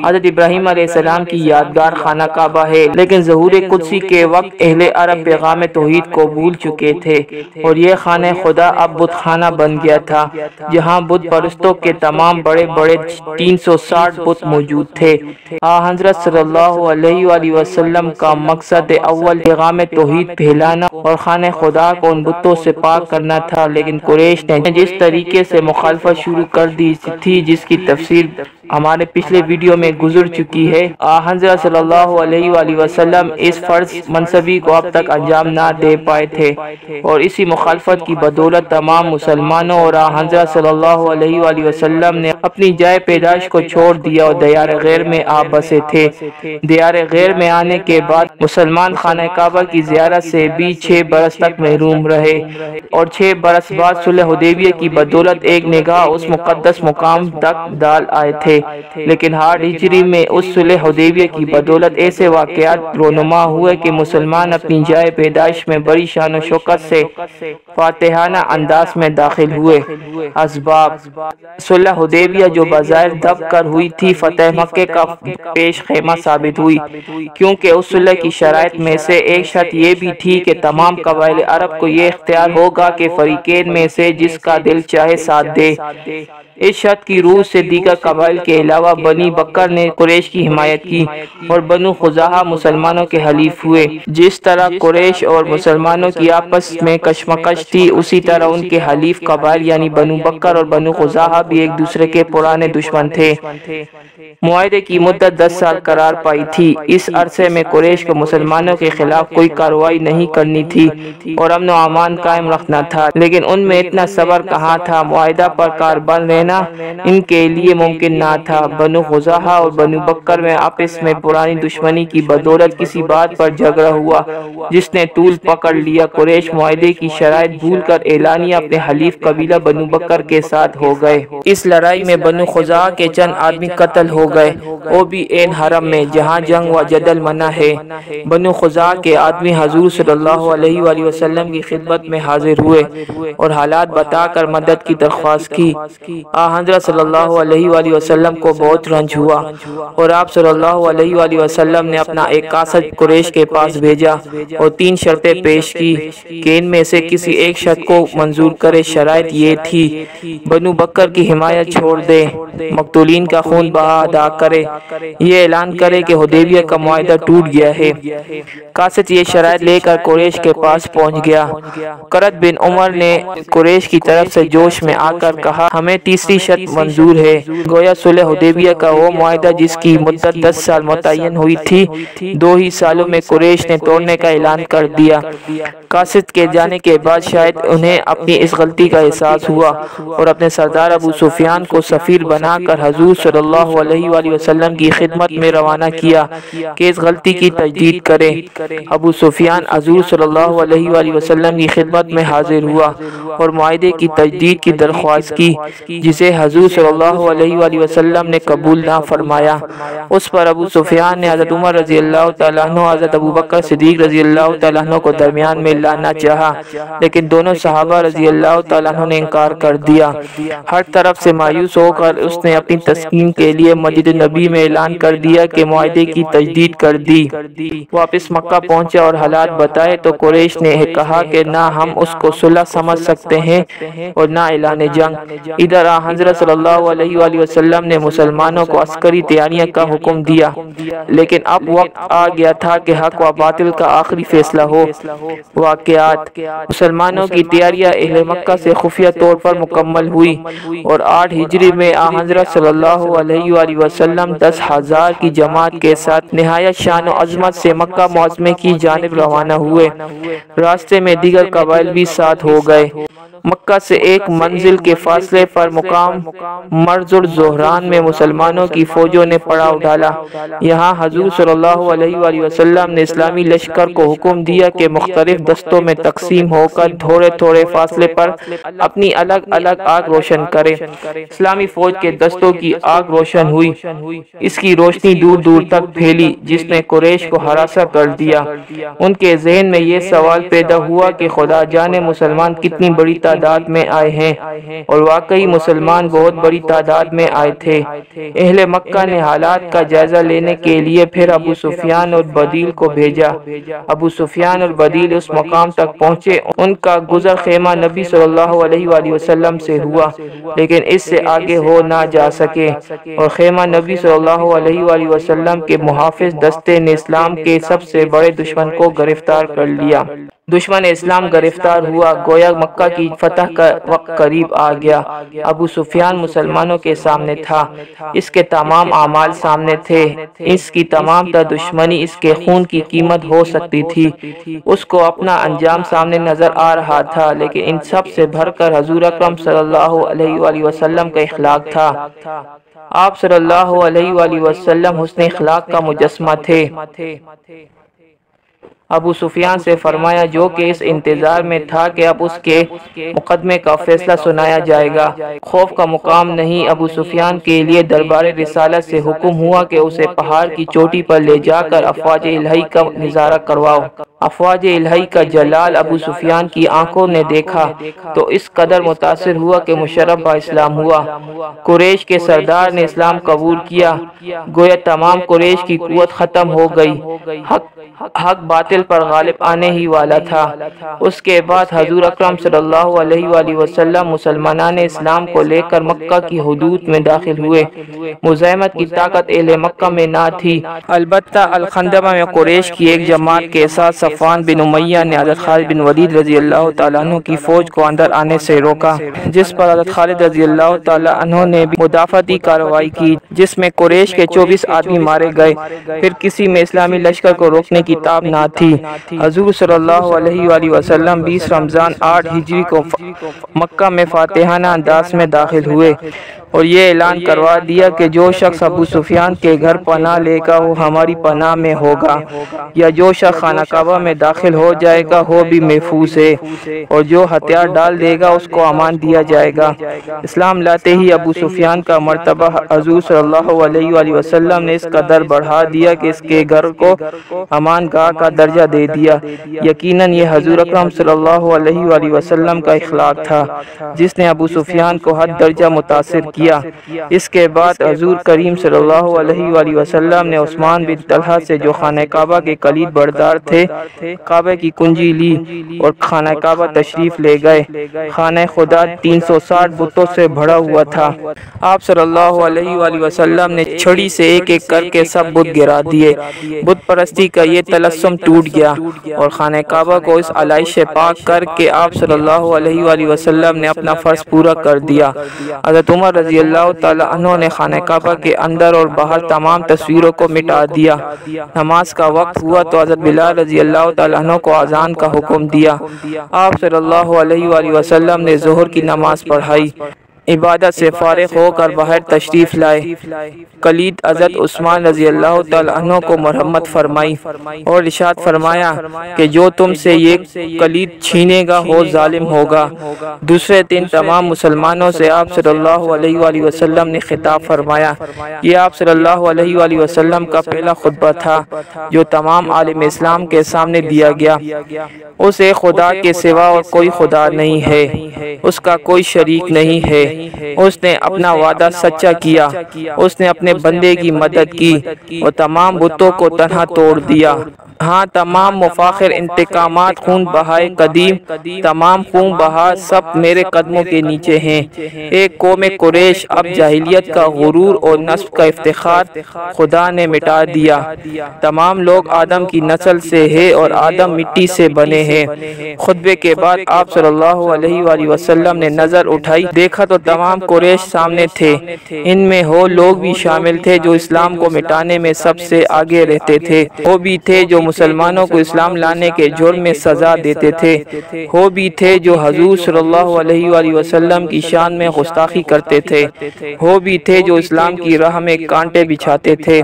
حضرت ابراہیم علیہ السلام کی یادگار خانہ کعبہ ہے، لیکن ظہور قدسی کے وقت اہل عرب پیغام توحید کو بھول چکے تھے اور یہ خانہ خدا اب بت خانہ بن گیا تھا، جہاں بت پرستوں کے تمام بڑے بڑے 360 بت موجود تھے۔ حضرت صلی اللہ علیہ وآلہ وسلم کا مقصد اول پیغام توحید پھیلانا اور خانہ خدا کو ان بتوں سے پاک کرنا تھا، لیکن قریش نے جس طریقے سے مخالفت شروع کر دی تھی، جس کی تفصیل ہمارے پچھلے ویڈیو میں گزر چکی ہے، حضرت صلی اللہ علیہ وآلہ وسلم اس فرض منصبی کو اب تک انجام نہ دے پائے تھے اور اسی مخالفت کی بدولت تمام مسلمانوں اور حضرت صلی اللہ علیہ وآلہ وسلم نے اپنی جائے پیدائش کو چھوڑ دیا اور دیار غیر میں آ بسے تھے۔ دیار غیر میں آنے کے بعد مسلمان خانہ کعبہ کی زیارت سے بھی 6 برس تک محروم رہے اور 6 برس بعد صلح حدیبیہ کی بدولت ایک نگاہ اس مقدس مقام تک ڈال آئے تھے، لیکن 8 ہجری میں اس صلح حدیبیہ کی بدولت ایسے واقعات رونما ہوئے کہ مسلمان اپنی جائے پیدائش میں بڑی شان و شوکت سے فاتحانہ انداز میں داخل ہوئے۔ اسباب: صلح حدیبیہ جو بظاہر دب کر ہوئی تھی، فتح مکہ کا پیش خیمہ ثابت ہوئی، کیونکہ اس صلح کی شرائط میں سے ایک شرط یہ بھی تھی کہ تمام قبائل عرب کو یہ اختیار ہوگا کہ فریقین میں سے جس کا دل چاہے ساتھ دے۔ اس شرط کی روح سے دیگر قبائل کے علاوہ بنی بکر نے قریش کی حمایت کی اور بنو خزاعہ مسلمانوں کے حلیف ہوئے۔ جس طرح قریش اور مسلمانوں کی آپس میں کشمکش تھی، اسی طرح ان کے حلیف قبائل یعنی بنو بکر اور بنو خزاعہ بھی ایک دوسرے کے پرانے دشمن تھے۔ معاہدے کی مدت 10 سال قرار پائی تھی۔ اس عرصے میں قریش کو مسلمانوں کے خلاف کوئی کارروائی نہیں کرنی تھی اور امن و امان قائم رکھنا تھا، لیکن ان میں اتنا صبر کہاں تھا۔ معاہدہ پر کاربند رہنا ان کے لیے ممکن نہ تھا۔ بنو خزاعہ اور بنو بکر میں آپس میں پرانی دشمنی کی بدولت کسی بات پر جھگڑا ہوا جس نے طول پکڑ لیا۔ قریش معاہدے کی شرائط بھول کر اعلانیہ اپنے حلیف قبیلہ بنو بکر کے ساتھ ہو گئے۔ اس لڑائی میں بنو خزاعہ کے چند آدمی قتل ہو گئے، وہ بھی عین حرم میں جہاں جنگ و جدل منع ہے۔ بنو خزاعہ کے آدمی حضور صلی اللہ علیہ وآلہ وسلم کی خدمت میں حاضر ہوئے اور حالات بتا کر مدد کی درخواست کی۔ حضرت صلی اللہ علیہ وآلہ وسلم کو بہت رنج ہوا اور آپ صلی اللہ علیہ وآلہ وسلم نے اپنا ایک قاصد قریش کے پاس بھیجا اور 3 شرطیں پیش کی کہ ان میں سے کسی ایک شرط کو منظور کرے۔ شرائط یہ تھی: بنو بکر کی حمایت چھوڑ دے، مقتولین کا خون بہا ادا کرے، یہ اعلان کرے کہ حدیبیہ کا معاہدہ ٹوٹ گیا ہے۔ قاصد یہ شرائط لے کر قریش کے پاس پہنچ گیا۔ قرۃ بن عمر نے قریش کی طرف سے جوش میں آ کر کہا، ہمیں تیسری شرط منظور ہے۔ گویا صلح حدیبیہ کا وہ معاہدہ جس کی مدت 10 سال متعین ہوئی تھی، 2 ہی سالوں میں قریش نے توڑنے کا اعلان کر دیا۔ قاصد کے جانے کے بعد شاید انہیں اپنی اس غلطی کا احساس ہوا اور اپنے سردار ابو سفیان کو سفیر بنا کر حضور صلی اللہ علیہ وآلہ وسلم کی خدمت میں روانہ کیا کہ اس غلطی کی تجدید کرے۔ ابو سفیان حضور صلی اللہ علیہ وآلہ وسلم کی خدمت میں حاضر ہوا اور معاہدے کی تجدید کی درخواست کی، جسے حضور صلی اللہ علیہ وآلہ وسلم نے قبول نہ فرمایا۔ اس پر ابو سفیان نے حضرت عمر رضی اللہ تعالیٰ عنہ، حضرت ابو بکر صدیق رضی اللہ تعالیٰ عنہ کو درمیان میں لانا چاہا، لیکن دونوں صحابہ رضی اللہ تعالیٰ عنہ نے انکار کر دیا۔ ہر طرف سے مایوس ہو کر اس نے اپنی تسکین کے لیے مسجد نبی میں اعلان کر دیا کہ معاہدے کی تجدید کر دی۔ واپس مکہ پہنچا اور حالات بتائے تو قریش نے کہا کہ نہ ہم اس کو صلح سمجھ سکتے ہیں اور نہ اعلان جنگ۔ ادھر حضرت صلی اللہ علیہ وآلہ وسلم نے مسلمانوں کو عسکری تیاریاں کا حکم دیا، لیکن اب وقت آ گیا تھا کہ حق و باطل کا آخری فیصلہ ہو۔ واقعات: مسلمانوں کی تیاریاں اہل مکہ سے خفیہ طور پر مکمل ہوئی اور 8 ہجری میں حضرت صلی اللہ علیہ وآلہ وسلم 10,000 کی جماعت کے ساتھ نہایت شان و عظمت سے مکہ معظمہ کی جانب روانہ ہوئے۔ راستے میں دیگر قبائل بھی ساتھ ہو گئے۔ مکہ سے ایک منزل کے فاصلے پر مقام مرز الزہران میں مسلمانوں کی فوجوں نے پڑاؤ ڈالا۔ یہاں حضور صلی اللہ علیہ وآلہ وسلم نے اسلامی لشکر کو حکم دیا کہ مختلف دستوں میں تقسیم ہو کر تھوڑے تھوڑے فاصلے پر اپنی الگ الگ آگ روشن کرے۔ اسلامی فوج کے دستوں کی آگ روشن ہوئی، اس کی روشنی دور دور تک پھیلی، جس نے قریش کو ہراساں کر دیا۔ ان کے ذہن میں یہ سوال پیدا ہوا کہ خدا جانے مسلمان کتنی بڑی تعداد میں آئے ہیں، اور واقعی مسلمان بہت بڑی تعداد میں آئے تھے۔ اہل مکہ نے حالات کا جائزہ لینے کے لیے پھر ابو سفیان اور بدیل کو بھیجا۔ ابو سفیان اور بدیل اس مقام تک پہنچے، ان کا گزر خیمہ نبی صلی اللہ علیہ وآلہ وسلم سے ہوا، لیکن اس سے آگے ہو نہ جا سکے، اور خیمہ نبی صلی اللہ علیہ وآلہ وسلم کے محافظ دستے نے اسلام کے سب سے بڑے دشمن کو گرفتار کر لیا۔ دشمن اسلام گرفتار ہوا، گویا مکہ کی فتح کا وقت قریب آ گیا۔ ابو سفیان مسلمانوں کے سامنے تھا، اس کے تمام اعمال سامنے تھے، اس کی تمام تر دشمنی اس کے خون کی قیمت ہو سکتی تھی، اس کو اپنا انجام سامنے نظر آ رہا تھا، لیکن ان سب سے بڑھ کر حضور اکرم صلی اللہ علیہ وآلہ وسلم کا اخلاق تھا۔ آپ صلی اللہ علیہ وآلہ وسلم حسن اخلاق کا مجسمہ تھے۔ ابو سفیان سے فرمایا، جو کہ اس انتظار میں تھا کہ اب اس کے مقدمے کا فیصلہ سنایا جائے گا۔ خوف کا مقام نہیں، ابو سفیان کے لیے دربار رسالت سے حکم ہوا کہ اسے پہاڑ کی چوٹی پر لے جا کر افواج الہی کا نظارہ کرواؤ۔ افواج الہی کا جلال ابو سفیان کی آنکھوں نے دیکھا تو اس قدر متاثر ہوا کہ مشرف با اسلام ہوا۔ قریش کے سردار نے اسلام قبول کیا، گویا تمام قریش کی قوت ختم ہو گئی، حق باطل پر غالب آنے ہی والا تھا۔ اس کے بعد حضور اکرم صلی اللہ علیہ وآلہ وسلم مسلمانان اسلام کو لے کر مکہ کی حدود میں داخل ہوئے۔ مزاحمت کی طاقت اہل مکہ میں نہ تھی، البتہ الخندمہ میں قریش کی ایک جماعت کے ساتھ صفوان بن امیہ نے حضرت خالد بن ولید رضی اللہ تعالیٰ عنہ کی فوج کو اندر آنے سے روکا، جس پر حضرت خالد رضی اللہ تعالیٰ عنہ نے بھی مدافعتی کارروائی کی، جس میں قریش کے 24 آدمی مارے گئے۔ پھر کسی میں اسلامی لشکر کو روکنے کی تاب نہ تھی۔ حضور صلی اللہ علیہ وآلہ وسلم 20 رمضان 8 ہجری کو مکہ میں فاتحانہ انداز میں داخل ہوئے اور یہ اعلان کروا دیا کہ جو شخص ابو سفیان کے گھر پناہ لے گا وہ ہماری پناہ میں ہوگا، یا جو شخص خانہ کعبہ میں داخل ہو جائے گا وہ بھی محفوظ ہے، اور جو ہتھیار ڈال دے گا اس کو امان دیا جائے گا۔ اسلام لاتے ہی ابو سفیان کا مرتبہ حضور صلی اللہ علیہ وآلہ وسلم نے اس قدر بڑھا دیا کہ اس کے گھر کو امان گاہ کا درجہ دے دیا۔ یقیناً یہ حضور اکرم صلی اللہ علیہ وآلہ وسلم کا اخلاق تھا جس نے ابو سفیان کو حد درجہ متاثر کیا۔ اس کے بعد حضور کریم صلی اللہ علیہ وآلہ وسلم نے عثمان بن طلحہ سے، جو خانہ کعبہ کے کلید بردار تھے، کعبہ کی کنجی لی اور خانہ کعبہ تشریف لے گئے۔ خانہ خدا 360 بتوں سے بھرا ہوا تھا۔ آپ صلی اللہ علیہ وآلہ وسلم نے چھڑی سے ایک ایک کر کے سب بت گرا دیے۔ بت پرستی کا یہ طلسم ٹوٹ گیا اور خانہ کعبہ کو اس علائش سے پاک کر کے آپ صلی اللہ علیہ وآلہ وسلم نے اپنا فرض پورا کر دیا۔ حضرت عمر رضی اللہ تعالی عنہ نے خانہ کعبہ کے اندر اور باہر تمام تصویروں کو مٹا دیا۔ نماز کا وقت ہوا تو حضرت بلال رضی اللہ تعالی عنہ کو اذان کا حکم دیا۔ آپ صلی اللہ علیہ وآلہ وسلم نے ظہر کی نماز پڑھائی۔ عبادت سے فارغ ہو کر باہر تشریف لائے۔ کلید حضرت عثمان رضی اللہ تعالیٰ عنہ کو مرحمت فرمائی اور ارشاد فرمایا کہ جو تم سے یہ کلید چھینے گا وہ ظالم ہوگا۔ دوسرے دن تمام مسلمانوں سے آپ صلی اللہ علیہ وآلہ وسلم نے خطاب فرمایا۔ یہ آپ صلی اللہ علیہ وآلہ وسلم کا پہلا خطبہ تھا جو تمام عالم اسلام کے سامنے دیا گیا۔ اس ایک خدا کے سوا اور کوئی خدا نہیں ہے، اس کا کوئی شریک نہیں ہے۔ اس نے اپنا وعدہ سچا کیا، اس نے اپنے بندے کی مدد کی اور تمام بتوں کو تنہا توڑ دیا۔ ہاں تمام مفاخر انتقامات خون بہائے قدیم، تمام خون بہا سب میرے قدموں کے نیچے ہیں۔ ایک قوم قریش اب جاہلیت کا غرور اور نسب کا افتخار خدا نے مٹا دیا۔ تمام لوگ آدم کی نسل سے ہیں اور آدم مٹی سے بنے ہیں۔ خطبے کے بعد آپ صلی اللہ علیہ وآلہ وسلم نے نظر اٹھائی، دیکھا تو تمام قریش سامنے تھے۔ ان میں وہ لوگ بھی شامل تھے جو اسلام کو مٹانے میں سب سے آگے رہتے تھے، وہ بھی تھے جو مسلمانوں کو اسلام لانے کے جرم میں سزا دیتے تھے، وہ بھی تھے جو حضور صلی اللہ علیہ وآلہ وسلم کی شان میں گستاخی کرتے تھے، وہ بھی تھے جو اسلام کی راہ میں کانٹے بچھاتے تھے،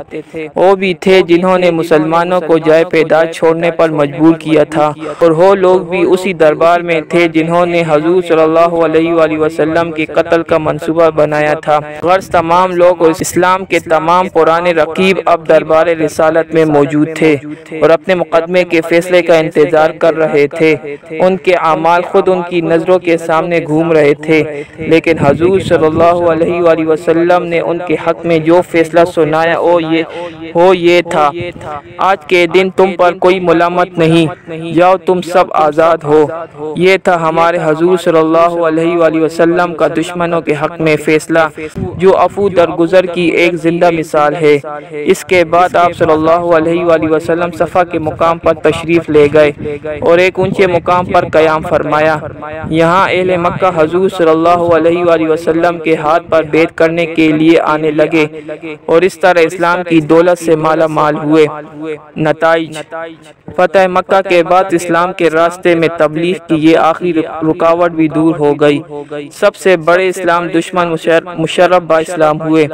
وہ بھی تھے جنہوں نے مسلمانوں کو جائے پیدائش چھوڑنے پر مجبور کیا تھا، اور وہ لوگ بھی اسی دربار میں تھے جنہوں نے حضور صلی اللہ علیہ وآلہ وسلم کے قتل کا منصوبہ بنایا تھا۔ غرض تمام لوگ اسلام کے تمام پرانے رقیب اب دربار رسالت میں موجود تھے اور اپنے مقدمے کے فیصلے کا انتظار کر رہے تھے۔ ان کے اعمال خود ان کی نظروں کے سامنے گھوم رہے تھے، لیکن حضور صلی اللہ علیہ وآلہ وسلم نے ان کے حق میں جو فیصلہ سنایا وہ یہ تھا، آج کے دن تم پر کوئی ملامت نہیں، جاؤ تم سب آزاد ہو۔ یہ تھا ہمارے حضور صلی اللہ علیہ وآلہ وسلم کا دشمنوں کے حق میں فیصلہ، جو عفو درگزر کی ایک زندہ مثال ہے۔ اس کے بعد آپ صلی اللہ علیہ وآلہ وسلم صفا کے مقام پر تشریف لے گئے اور ایک اونچے مقام پر قیام فرمایا۔ یہاں اہل مکہ حضور صلی اللہ علیہ وآلہ وسلم کے ہاتھ پر بیعت کرنے کے لیے آنے لگے اور اس طرح اسلام کی دولت سے مالا مال ہوئے۔ نتائج: فتح مکہ کے بعد اسلام کے راستے میں تبلیغ کی یہ آخری رکاوٹ بھی دور ہو گئی۔ سب سے بڑے اسلام دشمن مشرف با اسلام ہوئے۔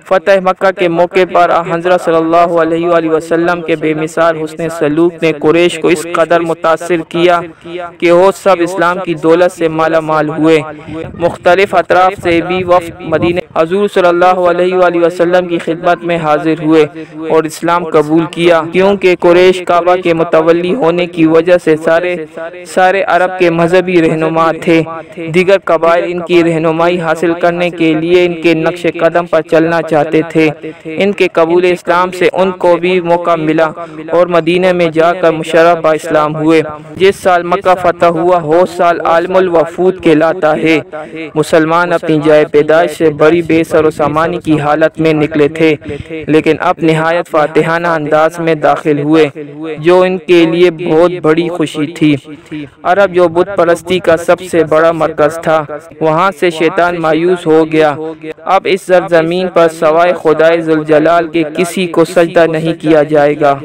فتح مکہ کے موقع پر حضرت صلی اللہ علیہ وآلہ وسلم کے بے مثال حسن سلوک نے قریش کو اس قدر متاثر کیا کہ وہ سب اسلام کی دولت سے مالا مال ہوئے۔ مختلف اطراف سے بھی وفد مدینہ حضور صلی اللہ علیہ وآلہ وسلم کی خدمت میں حاضر ہوئے اور اسلام قبول کیا، کیونکہ قریش کعبہ کے متولی ہونے کی وجہ سے سارے عرب کے مذہبی رہنما تھے۔ دیگر قبائل ان کی رہنمائی حاصل کرنے کے لیے ان کے نقش قدم پر چلنا چاہتے تھے۔ ان کے قبول اسلام سے ان کو بھی موقع ملا اور مدینہ میں جا کر مشرف با اسلام ہوئے۔ جس سال مکہ فتح ہوا وہ سال عالم الوفود کہلاتا ہے۔ مسلمان اپنی جائے پیدائش سے بڑی بے سر و سامانی کی حالت میں نکلے تھے، لیکن اب نہایت فاتحانہ انداز میں داخل ہوئے، جو ان کے لیے بہت بڑی خوشی تھی۔ عرب جو بت پرستی کا سب سے بڑا مرکز تھا، وہاں سے شیطان مایوس ہو گیا۔ اب اس سرزمین پر سوائے خدائے ذوالجلال کے کسی کو سجدہ نہیں کیا جائے گا۔